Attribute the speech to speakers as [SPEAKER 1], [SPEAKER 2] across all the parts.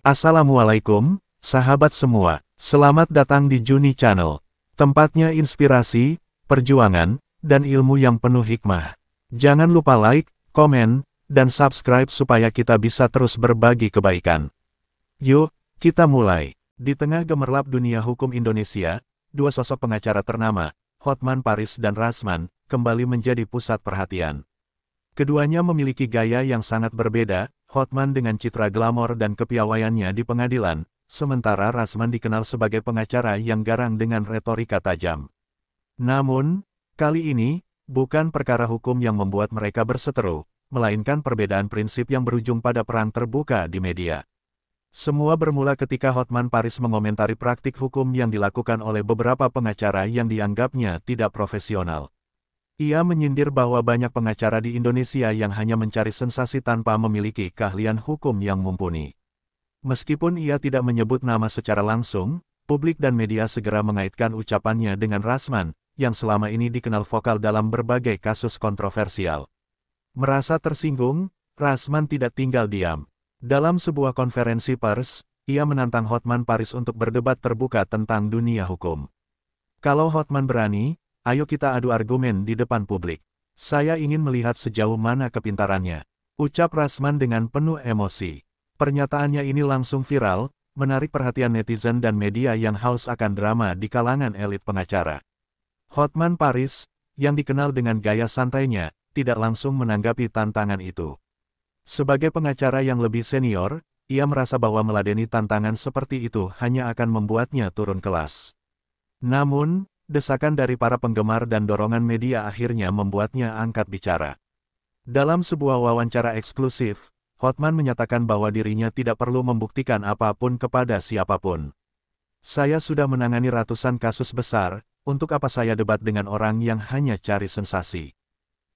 [SPEAKER 1] Assalamualaikum, sahabat semua. Selamat datang di Juni Channel. Tempatnya inspirasi, perjuangan, dan ilmu yang penuh hikmah. Jangan lupa like, komen, dan subscribe supaya kita bisa terus berbagi kebaikan. Yuk, kita mulai. Di tengah gemerlap dunia hukum Indonesia, dua sosok pengacara ternama, Hotman Paris dan Rasman, kembali menjadi pusat perhatian. Keduanya memiliki gaya yang sangat berbeda, Hotman dengan citra glamor dan kepiawaiannya di pengadilan, sementara Rasman dikenal sebagai pengacara yang garang dengan retorika tajam. Namun, kali ini, bukan perkara hukum yang membuat mereka berseteru, melainkan perbedaan prinsip yang berujung pada perang terbuka di media. Semua bermula ketika Hotman Paris mengomentari praktik hukum yang dilakukan oleh beberapa pengacara yang dianggapnya tidak profesional. Ia menyindir bahwa banyak pengacara di Indonesia yang hanya mencari sensasi tanpa memiliki keahlian hukum yang mumpuni. Meskipun ia tidak menyebut nama secara langsung, publik dan media segera mengaitkan ucapannya dengan Rasman, yang selama ini dikenal vokal dalam berbagai kasus kontroversial. Merasa tersinggung, Rasman tidak tinggal diam. Dalam sebuah konferensi pers, ia menantang Hotman Paris untuk berdebat terbuka tentang dunia hukum. Kalau Hotman berani, ayo kita adu argumen di depan publik. Saya ingin melihat sejauh mana kepintarannya, ucap Rasman dengan penuh emosi. Pernyataannya ini langsung viral, menarik perhatian netizen dan media yang haus akan drama di kalangan elit pengacara. Hotman Paris, yang dikenal dengan gaya santainya, tidak langsung menanggapi tantangan itu. Sebagai pengacara yang lebih senior, ia merasa bahwa meladeni tantangan seperti itu hanya akan membuatnya turun kelas. Namun, desakan dari para penggemar dan dorongan media akhirnya membuatnya angkat bicara. Dalam sebuah wawancara eksklusif, Hotman menyatakan bahwa dirinya tidak perlu membuktikan apapun kepada siapapun. Saya sudah menangani ratusan kasus besar, untuk apa saya debat dengan orang yang hanya cari sensasi?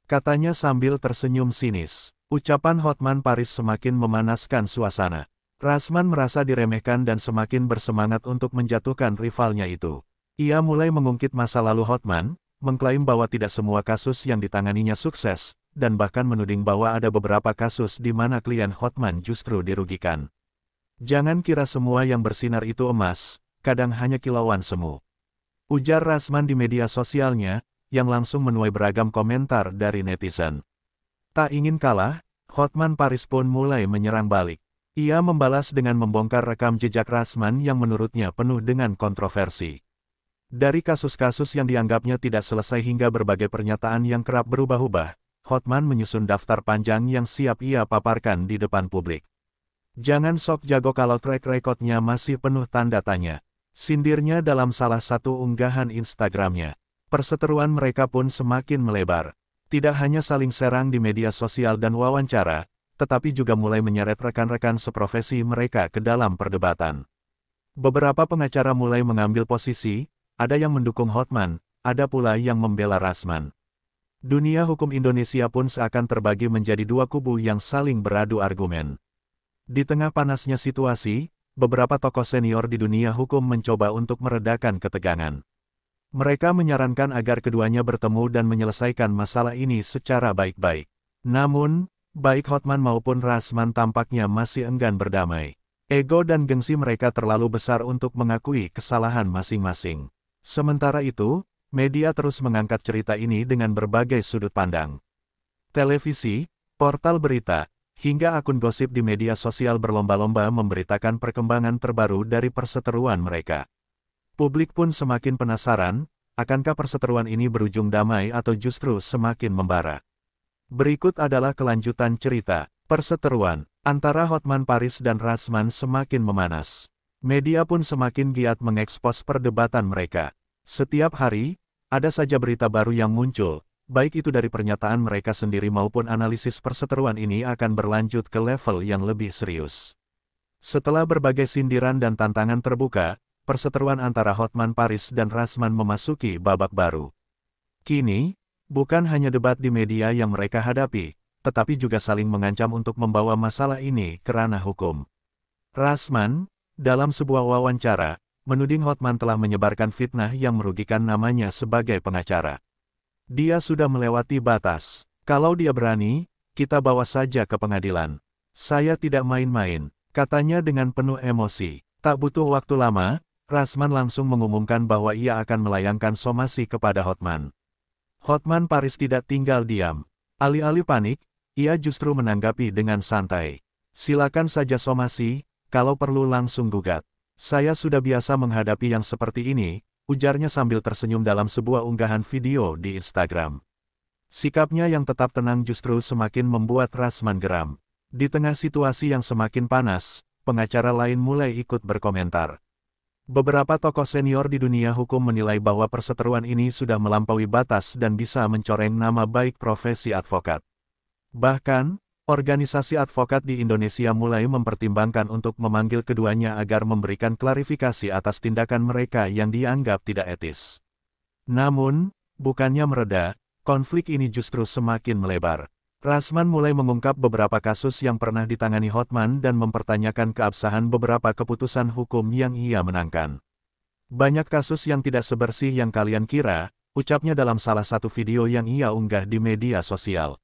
[SPEAKER 1] Katanya sambil tersenyum sinis. Ucapan Hotman Paris semakin memanaskan suasana. Rasman merasa diremehkan dan semakin bersemangat untuk menjatuhkan rivalnya itu. Ia mulai mengungkit masa lalu Hotman, mengklaim bahwa tidak semua kasus yang ditanganinya sukses, dan bahkan menuding bahwa ada beberapa kasus di mana klien Hotman justru dirugikan. Jangan kira semua yang bersinar itu emas, kadang hanya kilauan semu. Ujar Rasman di media sosialnya, yang langsung menuai beragam komentar dari netizen. Tak ingin kalah, Hotman Paris pun mulai menyerang balik. Ia membalas dengan membongkar rekam jejak Rasman yang menurutnya penuh dengan kontroversi. Dari kasus-kasus yang dianggapnya tidak selesai hingga berbagai pernyataan yang kerap berubah-ubah, Hotman menyusun daftar panjang yang siap ia paparkan di depan publik. Jangan sok jago kalau track record-nya masih penuh tanda tanya, sindirnya dalam salah satu unggahan Instagramnya. Perseteruan mereka pun semakin melebar. Tidak hanya saling serang di media sosial dan wawancara, tetapi juga mulai menyeret rekan-rekan seprofesi mereka ke dalam perdebatan. Beberapa pengacara mulai mengambil posisi, ada yang mendukung Hotman, ada pula yang membela Rasman. Dunia hukum Indonesia pun seakan terbagi menjadi dua kubu yang saling beradu argumen. Di tengah panasnya situasi, beberapa tokoh senior di dunia hukum mencoba untuk meredakan ketegangan. Mereka menyarankan agar keduanya bertemu dan menyelesaikan masalah ini secara baik-baik. Namun, baik Hotman maupun Rasman tampaknya masih enggan berdamai. Ego dan gengsi mereka terlalu besar untuk mengakui kesalahan masing-masing. Sementara itu, media terus mengangkat cerita ini dengan berbagai sudut pandang. Televisi, portal berita, hingga akun gosip di media sosial berlomba-lomba memberitakan perkembangan terbaru dari perseteruan mereka. Publik pun semakin penasaran, akankah perseteruan ini berujung damai atau justru semakin membara. Berikut adalah kelanjutan cerita. Perseteruan antara Hotman Paris dan Rasman semakin memanas. Media pun semakin giat mengekspos perdebatan mereka. Setiap hari, ada saja berita baru yang muncul, baik itu dari pernyataan mereka sendiri maupun analisis perseteruan ini akan berlanjut ke level yang lebih serius. Setelah berbagai sindiran dan tantangan terbuka, perseteruan antara Hotman Paris dan Rasman memasuki babak baru. Kini, bukan hanya debat di media yang mereka hadapi, tetapi juga saling mengancam untuk membawa masalah ini ke ranah hukum. Rasman, dalam sebuah wawancara, menuding Hotman telah menyebarkan fitnah yang merugikan namanya sebagai pengacara. Dia sudah melewati batas. Kalau dia berani, kita bawa saja ke pengadilan. Saya tidak main-main. katanya dengan penuh emosi. Tak butuh waktu lama, Rasman langsung mengumumkan bahwa ia akan melayangkan somasi kepada Hotman. Hotman Paris tidak tinggal diam. Alih-alih panik, ia justru menanggapi dengan santai. Silakan saja somasi, kalau perlu langsung gugat. Saya sudah biasa menghadapi yang seperti ini, ujarnya sambil tersenyum dalam sebuah unggahan video di Instagram. Sikapnya yang tetap tenang justru semakin membuat Rasman geram. Di tengah situasi yang semakin panas, pengacara lain mulai ikut berkomentar. Beberapa tokoh senior di dunia hukum menilai bahwa perseteruan ini sudah melampaui batas dan bisa mencoreng nama baik profesi advokat. Bahkan, organisasi advokat di Indonesia mulai mempertimbangkan untuk memanggil keduanya agar memberikan klarifikasi atas tindakan mereka yang dianggap tidak etis. Namun, bukannya mereda, konflik ini justru semakin melebar. Rasman mulai mengungkap beberapa kasus yang pernah ditangani Hotman dan mempertanyakan keabsahan beberapa keputusan hukum yang ia menangkan. Banyak kasus yang tidak sebersih yang kalian kira, ucapnya dalam salah satu video yang ia unggah di media sosial.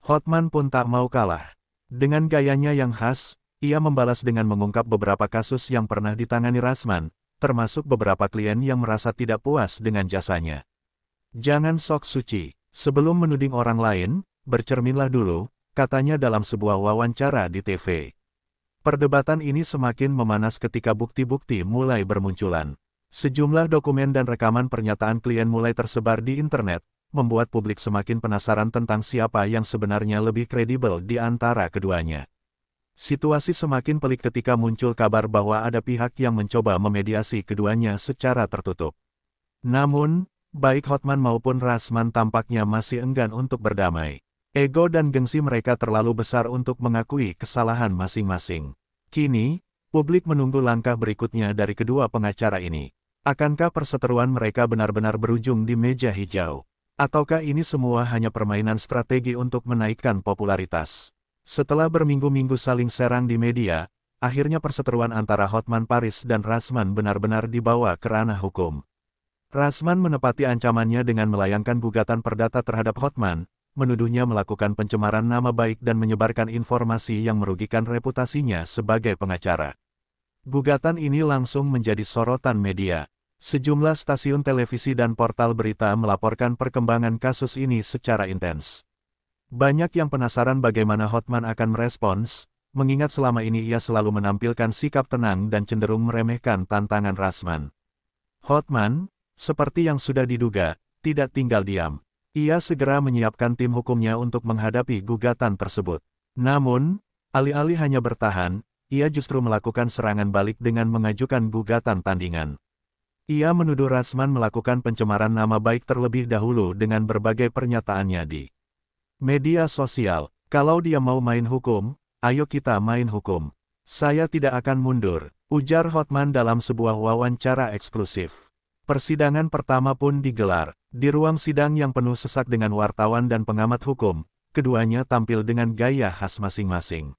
[SPEAKER 1] Hotman pun tak mau kalah. Dengan gayanya yang khas, ia membalas dengan mengungkap beberapa kasus yang pernah ditangani Rasman, termasuk beberapa klien yang merasa tidak puas dengan jasanya. Jangan sok suci, sebelum menuding orang lain, bercerminlah dulu, katanya dalam sebuah wawancara di TV. Perdebatan ini semakin memanas ketika bukti-bukti mulai bermunculan. Sejumlah dokumen dan rekaman pernyataan klien mulai tersebar di internet, membuat publik semakin penasaran tentang siapa yang sebenarnya lebih kredibel di antara keduanya. Situasi semakin pelik ketika muncul kabar bahwa ada pihak yang mencoba memediasi keduanya secara tertutup. Namun, baik Hotman maupun Rasman tampaknya masih enggan untuk berdamai. Ego dan gengsi mereka terlalu besar untuk mengakui kesalahan masing-masing. Kini, publik menunggu langkah berikutnya dari kedua pengacara ini. Akankah perseteruan mereka benar-benar berujung di meja hijau? Ataukah ini semua hanya permainan strategi untuk menaikkan popularitas? Setelah berminggu-minggu saling serang di media, akhirnya perseteruan antara Hotman Paris dan Rasman benar-benar dibawa ke ranah hukum. Rasman menepati ancamannya dengan melayangkan gugatan perdata terhadap Hotman, menuduhnya melakukan pencemaran nama baik dan menyebarkan informasi yang merugikan reputasinya sebagai pengacara. Gugatan ini langsung menjadi sorotan media. Sejumlah stasiun televisi dan portal berita melaporkan perkembangan kasus ini secara intens. Banyak yang penasaran bagaimana Hotman akan merespons, mengingat selama ini ia selalu menampilkan sikap tenang dan cenderung meremehkan tantangan Rasman. Hotman, seperti yang sudah diduga, tidak tinggal diam. Ia segera menyiapkan tim hukumnya untuk menghadapi gugatan tersebut. Namun, alih-alih hanya bertahan, ia justru melakukan serangan balik dengan mengajukan gugatan tandingan. Ia menuduh Rasman melakukan pencemaran nama baik terlebih dahulu dengan berbagai pernyataannya di media sosial. Kalau dia mau main hukum, ayo kita main hukum. Saya tidak akan mundur, ujar Hotman dalam sebuah wawancara eksklusif. Persidangan pertama pun digelar. Di ruang sidang yang penuh sesak dengan wartawan dan pengamat hukum, keduanya tampil dengan gaya khas masing-masing.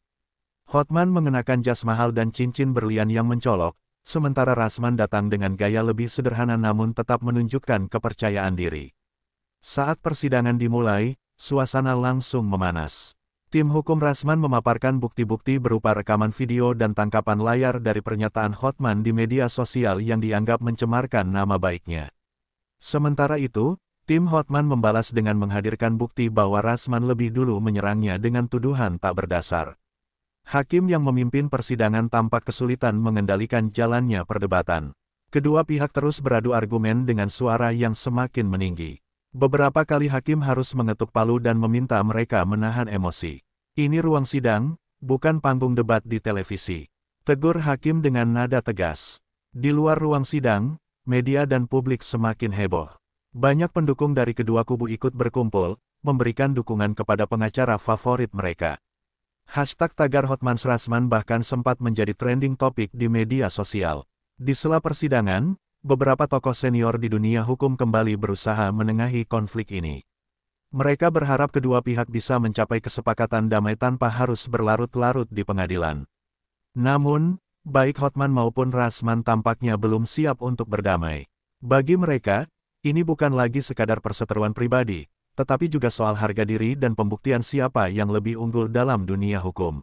[SPEAKER 1] Hotman mengenakan jas mahal dan cincin berlian yang mencolok, sementara Rasman datang dengan gaya lebih sederhana namun tetap menunjukkan kepercayaan diri. Saat persidangan dimulai, suasana langsung memanas. Tim hukum Rasman memaparkan bukti-bukti berupa rekaman video dan tangkapan layar dari pernyataan Hotman di media sosial yang dianggap mencemarkan nama baiknya. Sementara itu, tim Hotman membalas dengan menghadirkan bukti bahwa Rasman lebih dulu menyerangnya dengan tuduhan tak berdasar. Hakim yang memimpin persidangan tampak kesulitan mengendalikan jalannya perdebatan. Kedua pihak terus beradu argumen dengan suara yang semakin meninggi. Beberapa kali hakim harus mengetuk palu dan meminta mereka menahan emosi. Ini ruang sidang, bukan panggung debat di televisi. Tegur hakim dengan nada tegas. Di luar ruang sidang, media dan publik semakin heboh. Banyak pendukung dari kedua kubu ikut berkumpul, memberikan dukungan kepada pengacara favorit mereka. Hashtag tagar Hotman Rasman bahkan sempat menjadi trending topik di media sosial. Di sela persidangan, beberapa tokoh senior di dunia hukum kembali berusaha menengahi konflik ini. Mereka berharap kedua pihak bisa mencapai kesepakatan damai tanpa harus berlarut-larut di pengadilan. Namun, baik Hotman maupun Rasman tampaknya belum siap untuk berdamai. Bagi mereka, ini bukan lagi sekadar perseteruan pribadi, tetapi juga soal harga diri dan pembuktian siapa yang lebih unggul dalam dunia hukum.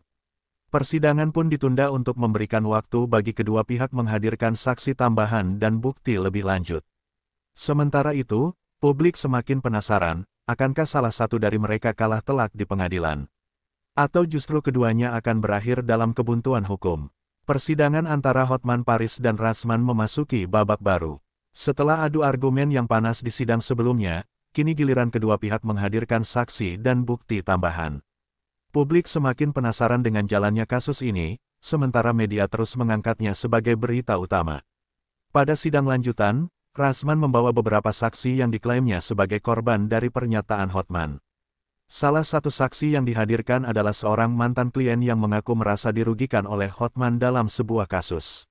[SPEAKER 1] Persidangan pun ditunda untuk memberikan waktu bagi kedua pihak menghadirkan saksi tambahan dan bukti lebih lanjut. Sementara itu, publik semakin penasaran, akankah salah satu dari mereka kalah telak di pengadilan? Atau justru keduanya akan berakhir dalam kebuntuan hukum? Persidangan antara Hotman Paris dan Rasman memasuki babak baru. Setelah adu argumen yang panas di sidang sebelumnya, kini giliran kedua pihak menghadirkan saksi dan bukti tambahan. Publik semakin penasaran dengan jalannya kasus ini, sementara media terus mengangkatnya sebagai berita utama. Pada sidang lanjutan, Rasman membawa beberapa saksi yang diklaimnya sebagai korban dari pernyataan Hotman. Salah satu saksi yang dihadirkan adalah seorang mantan klien yang mengaku merasa dirugikan oleh Hotman dalam sebuah kasus.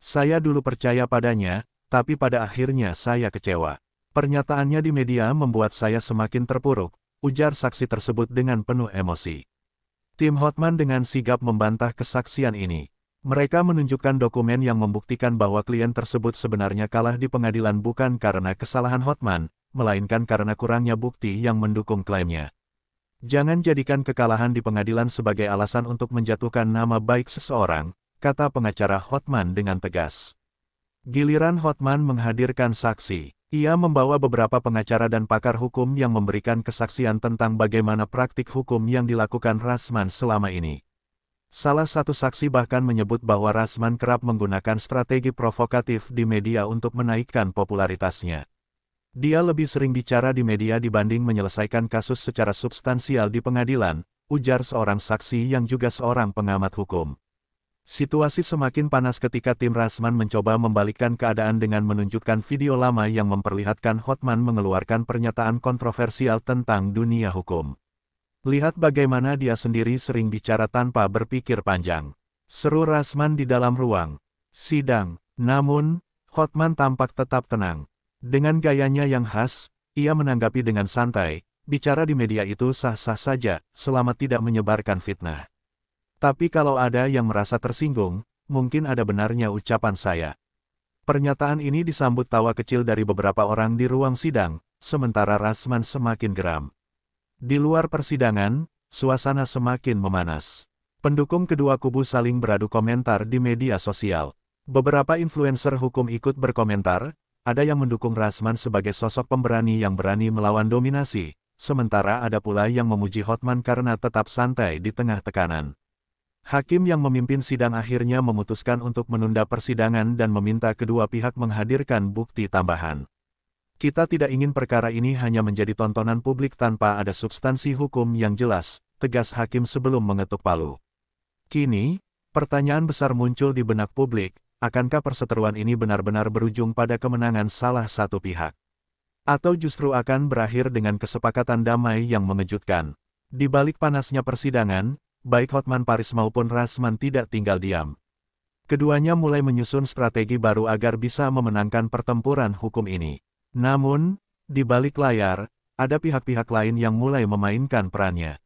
[SPEAKER 1] Saya dulu percaya padanya, tapi pada akhirnya saya kecewa. Pernyataannya di media membuat saya semakin terpuruk, ujar saksi tersebut dengan penuh emosi. Tim Hotman dengan sigap membantah kesaksian ini. Mereka menunjukkan dokumen yang membuktikan bahwa klien tersebut sebenarnya kalah di pengadilan bukan karena kesalahan Hotman, melainkan karena kurangnya bukti yang mendukung klaimnya. Jangan jadikan kekalahan di pengadilan sebagai alasan untuk menjatuhkan nama baik seseorang, kata pengacara Hotman dengan tegas. Giliran Hotman menghadirkan saksi. Ia membawa beberapa pengacara dan pakar hukum yang memberikan kesaksian tentang bagaimana praktik hukum yang dilakukan Rasman selama ini. Salah satu saksi bahkan menyebut bahwa Rasman kerap menggunakan strategi provokatif di media untuk menaikkan popularitasnya. Dia lebih sering bicara di media dibanding menyelesaikan kasus secara substansial di pengadilan, ujar seorang saksi yang juga seorang pengamat hukum. Situasi semakin panas ketika tim Rasman mencoba membalikkan keadaan dengan menunjukkan video lama yang memperlihatkan Hotman mengeluarkan pernyataan kontroversial tentang dunia hukum. Lihat bagaimana dia sendiri sering bicara tanpa berpikir panjang. Seru Rasman di dalam ruang sidang. Namun, Hotman tampak tetap tenang. Dengan gayanya yang khas, ia menanggapi dengan santai, bicara di media itu sah-sah saja, selama tidak menyebarkan fitnah. Tapi kalau ada yang merasa tersinggung, mungkin ada benarnya ucapan saya. Pernyataan ini disambut tawa kecil dari beberapa orang di ruang sidang, sementara Rasman semakin geram. Di luar persidangan, suasana semakin memanas. Pendukung kedua kubu saling beradu komentar di media sosial. Beberapa influencer hukum ikut berkomentar, ada yang mendukung Rasman sebagai sosok pemberani yang berani melawan dominasi, sementara ada pula yang memuji Hotman karena tetap santai di tengah tekanan. Hakim yang memimpin sidang akhirnya memutuskan untuk menunda persidangan dan meminta kedua pihak menghadirkan bukti tambahan. Kita tidak ingin perkara ini hanya menjadi tontonan publik tanpa ada substansi hukum yang jelas, tegas hakim sebelum mengetuk palu. Kini, pertanyaan besar muncul di benak publik, akankah perseteruan ini benar-benar berujung pada kemenangan salah satu pihak? Atau justru akan berakhir dengan kesepakatan damai yang mengejutkan? Di balik panasnya persidangan, baik Hotman Paris maupun Rasman tidak tinggal diam. Keduanya mulai menyusun strategi baru agar bisa memenangkan pertempuran hukum ini. Namun, di balik layar, ada pihak-pihak lain yang mulai memainkan perannya.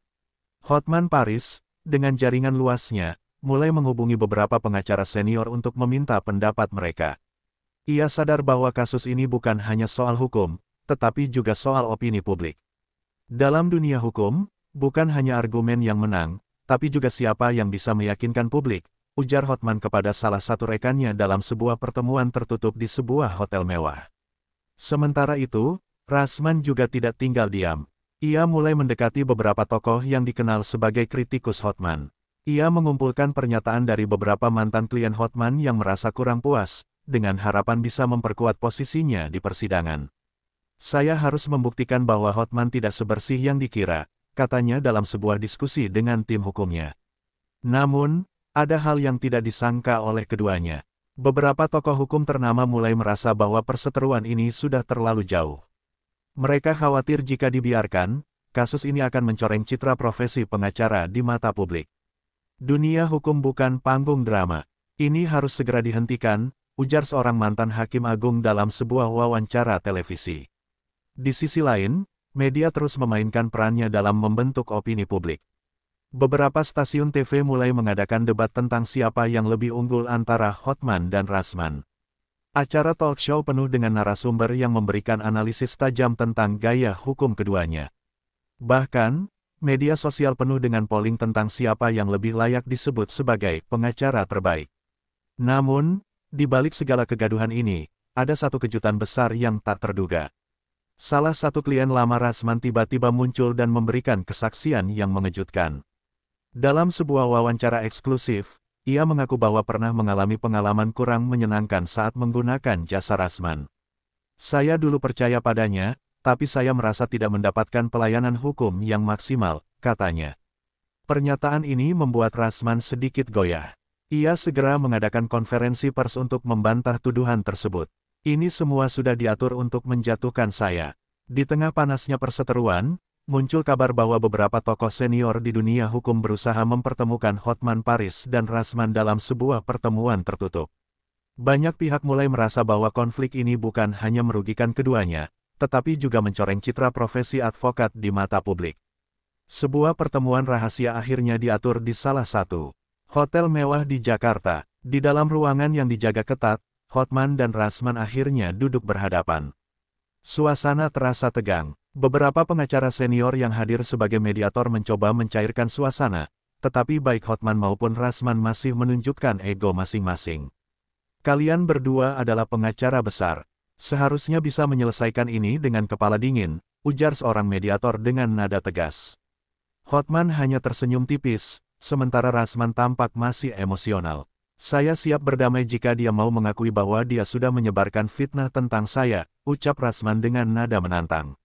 [SPEAKER 1] Hotman Paris, dengan jaringan luasnya, mulai menghubungi beberapa pengacara senior untuk meminta pendapat mereka. Ia sadar bahwa kasus ini bukan hanya soal hukum, tetapi juga soal opini publik. Dalam dunia hukum, bukan hanya argumen yang menang, tapi juga siapa yang bisa meyakinkan publik, ujar Hotman kepada salah satu rekannya dalam sebuah pertemuan tertutup di sebuah hotel mewah. Sementara itu, Rasman juga tidak tinggal diam. Ia mulai mendekati beberapa tokoh yang dikenal sebagai kritikus Hotman. Ia mengumpulkan pernyataan dari beberapa mantan klien Hotman yang merasa kurang puas, dengan harapan bisa memperkuat posisinya di persidangan. Saya harus membuktikan bahwa Hotman tidak sebersih yang dikira, katanya dalam sebuah diskusi dengan tim hukumnya. Namun, ada hal yang tidak disangka oleh keduanya. Beberapa tokoh hukum ternama mulai merasa bahwa perseteruan ini sudah terlalu jauh. Mereka khawatir jika dibiarkan, kasus ini akan mencoreng citra profesi pengacara di mata publik. Dunia hukum bukan panggung drama. Ini harus segera dihentikan, ujar seorang mantan hakim agung dalam sebuah wawancara televisi. Di sisi lain, media terus memainkan perannya dalam membentuk opini publik. Beberapa stasiun TV mulai mengadakan debat tentang siapa yang lebih unggul antara Hotman dan Rasman. Acara talk show penuh dengan narasumber yang memberikan analisis tajam tentang gaya hukum keduanya. Bahkan, media sosial penuh dengan polling tentang siapa yang lebih layak disebut sebagai pengacara terbaik. Namun, di balik segala kegaduhan ini, ada satu kejutan besar yang tak terduga. Salah satu klien lama Rasman tiba-tiba muncul dan memberikan kesaksian yang mengejutkan. Dalam sebuah wawancara eksklusif, ia mengaku bahwa pernah mengalami pengalaman kurang menyenangkan saat menggunakan jasa Rasman. Saya dulu percaya padanya, tapi saya merasa tidak mendapatkan pelayanan hukum yang maksimal, katanya. Pernyataan ini membuat Rasman sedikit goyah. Ia segera mengadakan konferensi pers untuk membantah tuduhan tersebut. Ini semua sudah diatur untuk menjatuhkan saya. Di tengah panasnya perseteruan, muncul kabar bahwa beberapa tokoh senior di dunia hukum berusaha mempertemukan Hotman Paris dan Rasman dalam sebuah pertemuan tertutup. Banyak pihak mulai merasa bahwa konflik ini bukan hanya merugikan keduanya, tetapi juga mencoreng citra profesi advokat di mata publik. Sebuah pertemuan rahasia akhirnya diatur di salah satu hotel mewah di Jakarta. Di dalam ruangan yang dijaga ketat, Hotman dan Rasman akhirnya duduk berhadapan. Suasana terasa tegang. Beberapa pengacara senior yang hadir sebagai mediator mencoba mencairkan suasana, tetapi baik Hotman maupun Rasman masih menunjukkan ego masing-masing. Kalian berdua adalah pengacara besar. Seharusnya bisa menyelesaikan ini dengan kepala dingin, ujar seorang mediator dengan nada tegas. Hotman hanya tersenyum tipis, sementara Rasman tampak masih emosional. Saya siap berdamai jika dia mau mengakui bahwa dia sudah menyebarkan fitnah tentang saya, ucap Rasman dengan nada menantang.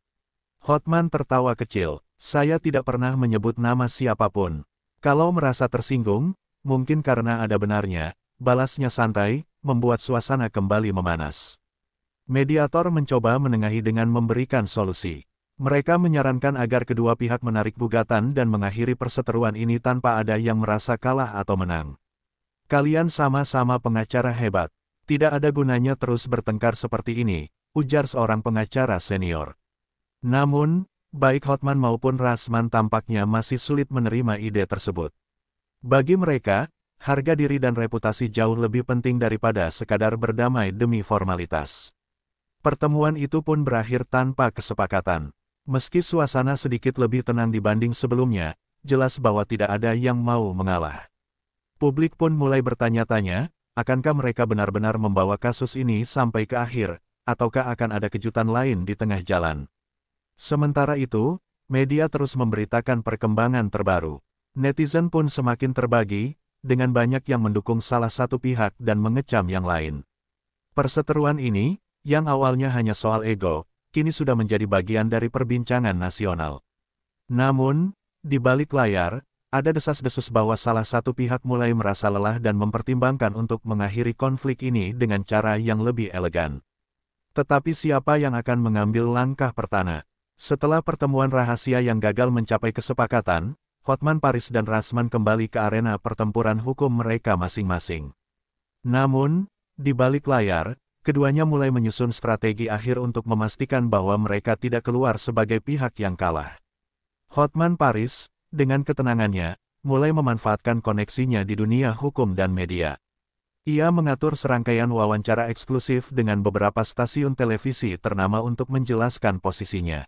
[SPEAKER 1] Hotman tertawa kecil. Saya tidak pernah menyebut nama siapapun. Kalau merasa tersinggung, mungkin karena ada benarnya, balasnya santai, membuat suasana kembali memanas. Mediator mencoba menengahi dengan memberikan solusi. Mereka menyarankan agar kedua pihak menarik gugatan dan mengakhiri perseteruan ini tanpa ada yang merasa kalah atau menang. Kalian sama-sama pengacara hebat. Tidak ada gunanya terus bertengkar seperti ini, ujar seorang pengacara senior. Namun, baik Hotman maupun Rasman tampaknya masih sulit menerima ide tersebut. Bagi mereka, harga diri dan reputasi jauh lebih penting daripada sekadar berdamai demi formalitas. Pertemuan itu pun berakhir tanpa kesepakatan. Meski suasana sedikit lebih tenang dibanding sebelumnya, jelas bahwa tidak ada yang mau mengalah. Publik pun mulai bertanya-tanya, akankah mereka benar-benar membawa kasus ini sampai ke akhir, ataukah akan ada kejutan lain di tengah jalan. Sementara itu, media terus memberitakan perkembangan terbaru. Netizen pun semakin terbagi, dengan banyak yang mendukung salah satu pihak dan mengecam yang lain. Perseteruan ini, yang awalnya hanya soal ego, kini sudah menjadi bagian dari perbincangan nasional. Namun, di balik layar, ada desas-desus bahwa salah satu pihak mulai merasa lelah dan mempertimbangkan untuk mengakhiri konflik ini dengan cara yang lebih elegan. Tetapi siapa yang akan mengambil langkah pertama? Setelah pertemuan rahasia yang gagal mencapai kesepakatan, Hotman Paris dan Rasman kembali ke arena pertempuran hukum mereka masing-masing. Namun, di balik layar, keduanya mulai menyusun strategi akhir untuk memastikan bahwa mereka tidak keluar sebagai pihak yang kalah. Hotman Paris, dengan ketenangannya, mulai memanfaatkan koneksinya di dunia hukum dan media. Ia mengatur serangkaian wawancara eksklusif dengan beberapa stasiun televisi ternama untuk menjelaskan posisinya.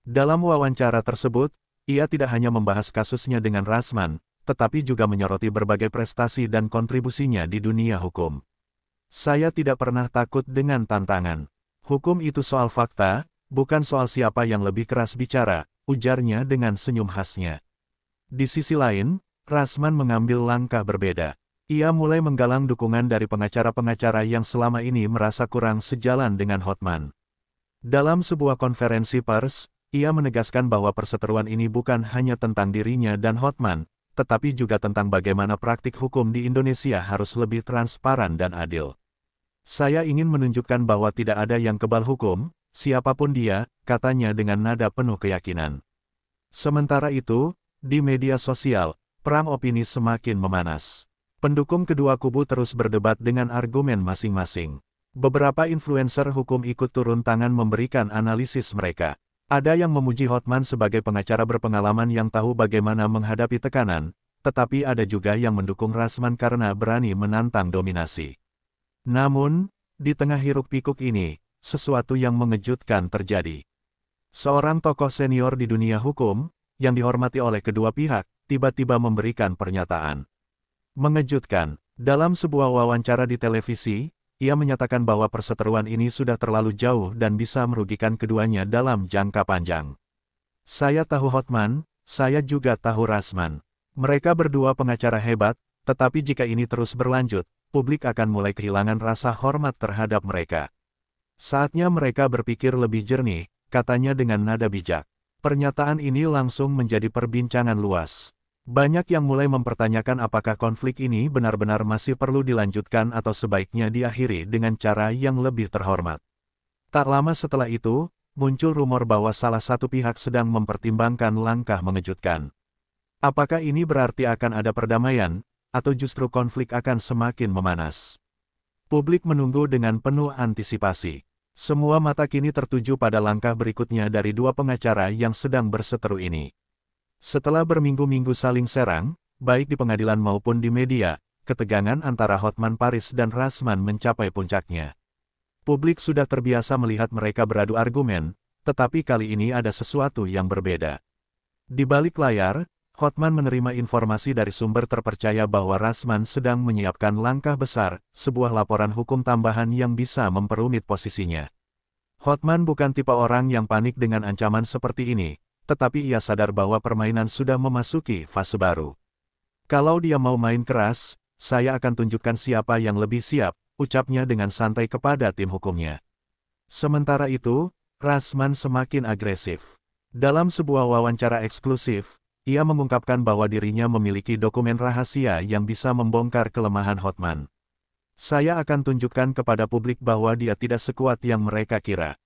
[SPEAKER 1] Dalam wawancara tersebut, ia tidak hanya membahas kasusnya dengan Rasman, tetapi juga menyoroti berbagai prestasi dan kontribusinya di dunia hukum. Saya tidak pernah takut dengan tantangan. Hukum itu soal fakta, bukan soal siapa yang lebih keras bicara, ujarnya dengan senyum khasnya. Di sisi lain, Rasman mengambil langkah berbeda. Ia mulai menggalang dukungan dari pengacara-pengacara yang selama ini merasa kurang sejalan dengan Hotman. Dalam sebuah konferensi pers, ia menegaskan bahwa perseteruan ini bukan hanya tentang dirinya dan Hotman, tetapi juga tentang bagaimana praktik hukum di Indonesia harus lebih transparan dan adil. Saya ingin menunjukkan bahwa tidak ada yang kebal hukum, siapapun dia, katanya dengan nada penuh keyakinan. Sementara itu, di media sosial, perang opini semakin memanas. Pendukung kedua kubu terus berdebat dengan argumen masing-masing. Beberapa influencer hukum ikut turun tangan memberikan analisis mereka. Ada yang memuji Hotman sebagai pengacara berpengalaman yang tahu bagaimana menghadapi tekanan, tetapi ada juga yang mendukung Rasman karena berani menantang dominasi. Namun, di tengah hiruk-pikuk ini, sesuatu yang mengejutkan terjadi. Seorang tokoh senior di dunia hukum, yang dihormati oleh kedua pihak, tiba-tiba memberikan pernyataan mengejutkan. Dalam sebuah wawancara di televisi, ia menyatakan bahwa perseteruan ini sudah terlalu jauh dan bisa merugikan keduanya dalam jangka panjang. Saya tahu Hotman, saya juga tahu Rasman. Mereka berdua pengacara hebat, tetapi jika ini terus berlanjut, publik akan mulai kehilangan rasa hormat terhadap mereka. Saatnya mereka berpikir lebih jernih, katanya dengan nada bijak. Pernyataan ini langsung menjadi perbincangan luas. Banyak yang mulai mempertanyakan apakah konflik ini benar-benar masih perlu dilanjutkan atau sebaiknya diakhiri dengan cara yang lebih terhormat. Tak lama setelah itu, muncul rumor bahwa salah satu pihak sedang mempertimbangkan langkah mengejutkan. Apakah ini berarti akan ada perdamaian, atau justru konflik akan semakin memanas? Publik menunggu dengan penuh antisipasi. Semua mata kini tertuju pada langkah berikutnya dari dua pengacara yang sedang berseteru ini. Setelah berminggu-minggu saling serang, baik di pengadilan maupun di media, ketegangan antara Hotman Paris dan Rasman mencapai puncaknya. Publik sudah terbiasa melihat mereka beradu argumen, tetapi kali ini ada sesuatu yang berbeda. Di balik layar, Hotman menerima informasi dari sumber terpercaya bahwa Rasman sedang menyiapkan langkah besar, sebuah laporan hukum tambahan yang bisa memperumit posisinya. Hotman bukan tipe orang yang panik dengan ancaman seperti ini, tetapi ia sadar bahwa permainan sudah memasuki fase baru. Kalau dia mau main keras, saya akan tunjukkan siapa yang lebih siap, ucapnya dengan santai kepada tim hukumnya. Sementara itu, Rasman semakin agresif. Dalam sebuah wawancara eksklusif, ia mengungkapkan bahwa dirinya memiliki dokumen rahasia yang bisa membongkar kelemahan Hotman. Saya akan tunjukkan kepada publik bahwa dia tidak sekuat yang mereka kira.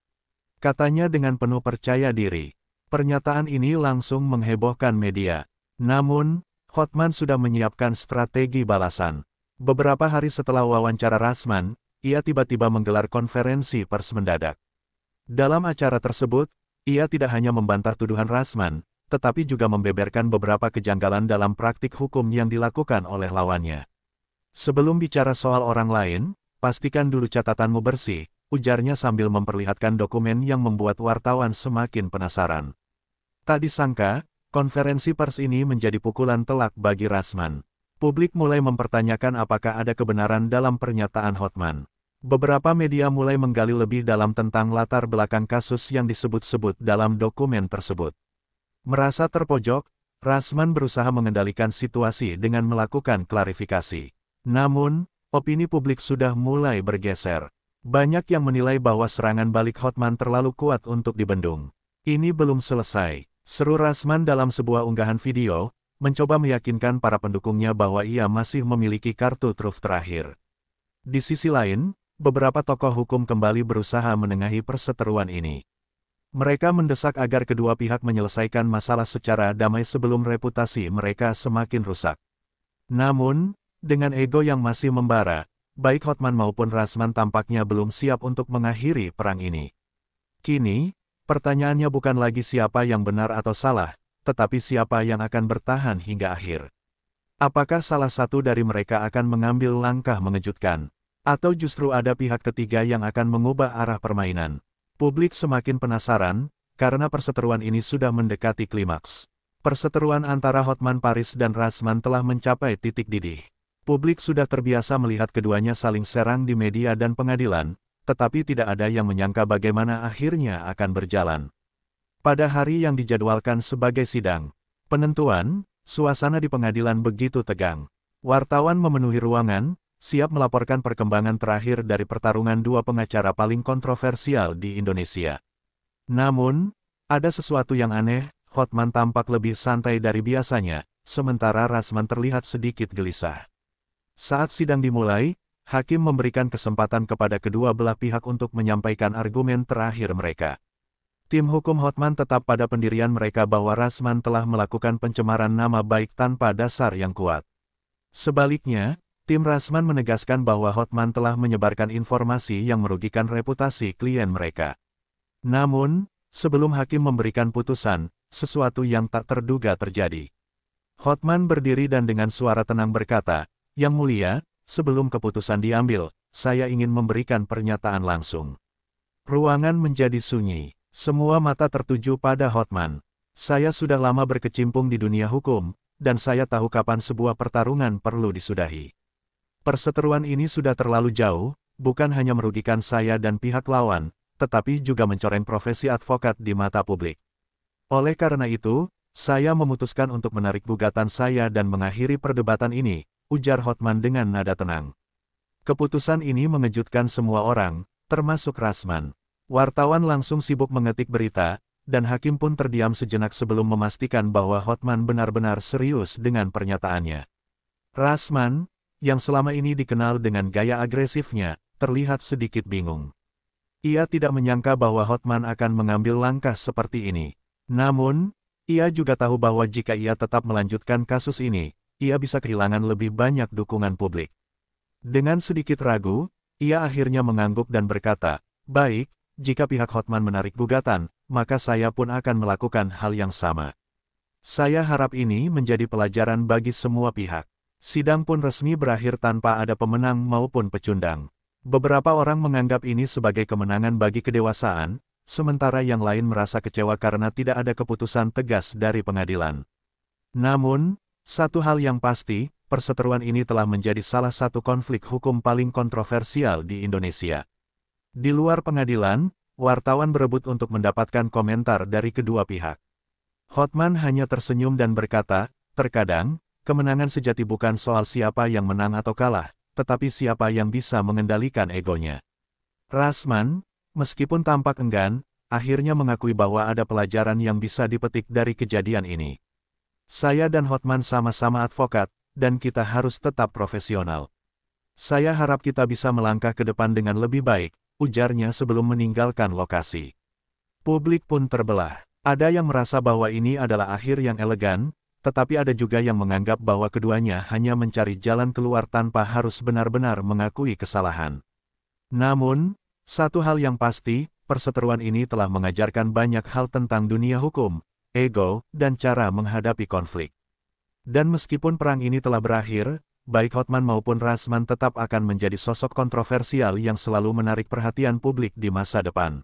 [SPEAKER 1] Katanya dengan penuh percaya diri. Pernyataan ini langsung menghebohkan media. Namun, Hotman sudah menyiapkan strategi balasan. Beberapa hari setelah wawancara Rasman, ia tiba-tiba menggelar konferensi pers mendadak. Dalam acara tersebut, ia tidak hanya membantah tuduhan Rasman, tetapi juga membeberkan beberapa kejanggalan dalam praktik hukum yang dilakukan oleh lawannya. Sebelum bicara soal orang lain, pastikan dulu catatanmu bersih, ujarnya sambil memperlihatkan dokumen yang membuat wartawan semakin penasaran. Tak disangka, konferensi pers ini menjadi pukulan telak bagi Rasman. Publik mulai mempertanyakan apakah ada kebenaran dalam pernyataan Hotman. Beberapa media mulai menggali lebih dalam tentang latar belakang kasus yang disebut-sebut dalam dokumen tersebut. Merasa terpojok, Rasman berusaha mengendalikan situasi dengan melakukan klarifikasi. Namun, opini publik sudah mulai bergeser. Banyak yang menilai bahwa serangan balik Hotman terlalu kuat untuk dibendung. Ini belum selesai, seru Rasman dalam sebuah unggahan video, mencoba meyakinkan para pendukungnya bahwa ia masih memiliki kartu truf terakhir. Di sisi lain, beberapa tokoh hukum kembali berusaha menengahi perseteruan ini. Mereka mendesak agar kedua pihak menyelesaikan masalah secara damai sebelum reputasi mereka semakin rusak. Namun, dengan ego yang masih membara, baik Hotman maupun Rasman tampaknya belum siap untuk mengakhiri perang ini. Kini, pertanyaannya bukan lagi siapa yang benar atau salah, tetapi siapa yang akan bertahan hingga akhir. Apakah salah satu dari mereka akan mengambil langkah mengejutkan? Atau justru ada pihak ketiga yang akan mengubah arah permainan? Publik semakin penasaran, karena perseteruan ini sudah mendekati klimaks. Perseteruan antara Hotman Paris dan Rasman telah mencapai titik didih. Publik sudah terbiasa melihat keduanya saling serang di media dan pengadilan, tetapi tidak ada yang menyangka bagaimana akhirnya akan berjalan. Pada hari yang dijadwalkan sebagai sidang penentuan, suasana di pengadilan begitu tegang. Wartawan memenuhi ruangan, siap melaporkan perkembangan terakhir dari pertarungan dua pengacara paling kontroversial di Indonesia. Namun, ada sesuatu yang aneh, Hotman tampak lebih santai dari biasanya, sementara Rasman terlihat sedikit gelisah. Saat sidang dimulai, hakim memberikan kesempatan kepada kedua belah pihak untuk menyampaikan argumen terakhir mereka. Tim hukum Hotman tetap pada pendirian mereka bahwa Rasman telah melakukan pencemaran nama baik tanpa dasar yang kuat. Sebaliknya, tim Rasman menegaskan bahwa Hotman telah menyebarkan informasi yang merugikan reputasi klien mereka. Namun, sebelum hakim memberikan putusan, sesuatu yang tak terduga terjadi. Hotman berdiri dan dengan suara tenang berkata, "Yang mulia, sebelum keputusan diambil, saya ingin memberikan pernyataan langsung." Ruangan menjadi sunyi. Semua mata tertuju pada Hotman. Saya sudah lama berkecimpung di dunia hukum, dan saya tahu kapan sebuah pertarungan perlu disudahi. Perseteruan ini sudah terlalu jauh, bukan hanya merugikan saya dan pihak lawan, tetapi juga mencoreng profesi advokat di mata publik. Oleh karena itu, saya memutuskan untuk menarik gugatan saya dan mengakhiri perdebatan ini, ujar Hotman dengan nada tenang. Keputusan ini mengejutkan semua orang, termasuk Rasman. Wartawan langsung sibuk mengetik berita, dan hakim pun terdiam sejenak sebelum memastikan bahwa Hotman benar-benar serius dengan pernyataannya. Rasman, yang selama ini dikenal dengan gaya agresifnya, terlihat sedikit bingung. Ia tidak menyangka bahwa Hotman akan mengambil langkah seperti ini. Namun, ia juga tahu bahwa jika ia tetap melanjutkan kasus ini, ia bisa kehilangan lebih banyak dukungan publik. Dengan sedikit ragu, ia akhirnya mengangguk dan berkata, "Baik, jika pihak Hotman menarik gugatan, maka saya pun akan melakukan hal yang sama. Saya harap ini menjadi pelajaran bagi semua pihak." Sidang pun resmi berakhir tanpa ada pemenang maupun pecundang. Beberapa orang menganggap ini sebagai kemenangan bagi kedewasaan, sementara yang lain merasa kecewa karena tidak ada keputusan tegas dari pengadilan. Namun, satu hal yang pasti, perseteruan ini telah menjadi salah satu konflik hukum paling kontroversial di Indonesia. Di luar pengadilan, wartawan berebut untuk mendapatkan komentar dari kedua pihak. Hotman hanya tersenyum dan berkata, "Terkadang, kemenangan sejati bukan soal siapa yang menang atau kalah, tetapi siapa yang bisa mengendalikan egonya." Rasman, meskipun tampak enggan, akhirnya mengakui bahwa ada pelajaran yang bisa dipetik dari kejadian ini. "Saya dan Hotman sama-sama advokat, dan kita harus tetap profesional. Saya harap kita bisa melangkah ke depan dengan lebih baik," ujarnya sebelum meninggalkan lokasi. Publik pun terbelah. Ada yang merasa bahwa ini adalah akhir yang elegan, tetapi ada juga yang menganggap bahwa keduanya hanya mencari jalan keluar tanpa harus benar-benar mengakui kesalahan. Namun, satu hal yang pasti, perseteruan ini telah mengajarkan banyak hal tentang dunia hukum, ego, dan cara menghadapi konflik. Dan meskipun perang ini telah berakhir, baik Hotman maupun Rasman tetap akan menjadi sosok kontroversial yang selalu menarik perhatian publik di masa depan.